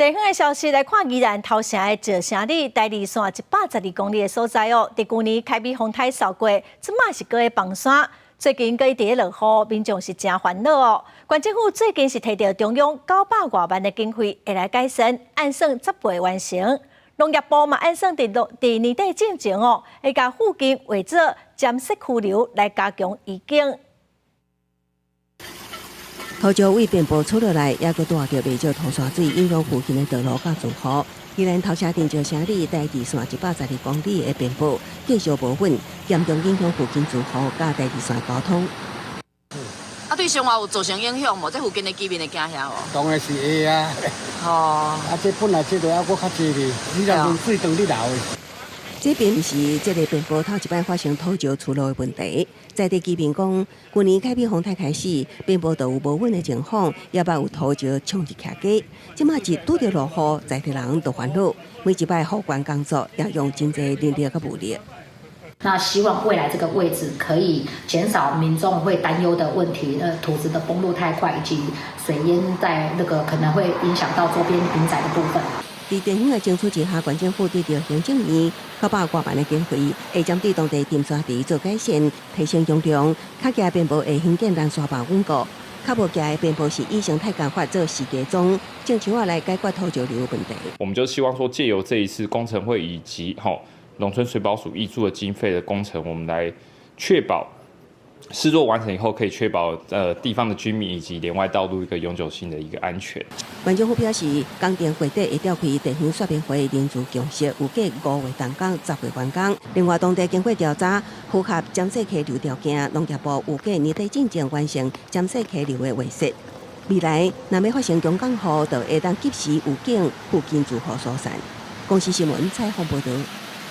地方的消息来看，宜兰头城的石城里第二线112公里的所在哦，伫去年凯美风台扫过，即马是搁在放山。最近搁一直落雨，民众是真烦恼哦。县政府最近是摕到中央900多万的经费，会来改善，按算10倍完成。农业部嘛按算伫年底进前哦，会甲附近划做监视区流来加强移境。土石为遍布出落来，也搁带着未少土沙水影响附近的道路甲住户。宜兰头城镇石城里第二线112公里的遍布继续无稳，严重影响附近住户甲第二线交通。对生活有造成影响无？这附近的居民会惊吓无？当然是会啊。哦。这本来这度还搁较济哩，你若用水当你流的。这边是这个遍布头一摆发生土石出路的问题。在地居民讲，去年凯美风台开始，遍布都有无稳的情况，也捌有土石冲入徛街。即马是拄着落雨，在地人都烦恼。每一摆复原工作要用真济人力和物力。那希望未来这个位置可以减少民众会担忧的问题，土质的崩落太快，以及水淹在那个可能会影响到周边民宅的部分。在地方的争取之下，县政府得到行政院900多万的经费，会针对当地沉沙地做改善，提升容量。较佳遍布会兴建拦沙坝稳固，较无佳的遍布是以生态工法做时间中，正像来解决土石流问题。我们就希望说，借由这一次工程会以及农村水保署挹注的经费的工程，我们来确保施作完成以后，可以确保地方的居民以及连外道路一个永久性的一个安全。县政府表示，工程月底会召开地方说明会，人资共识有计5月动工，10月完工。另外，当地经过调查，符合监视溪流条件，农业部有计年底进前完成监视溪流的划设。未来若要发生强降雨，就会当及时有警附近住户疏散。公司新闻采访报道。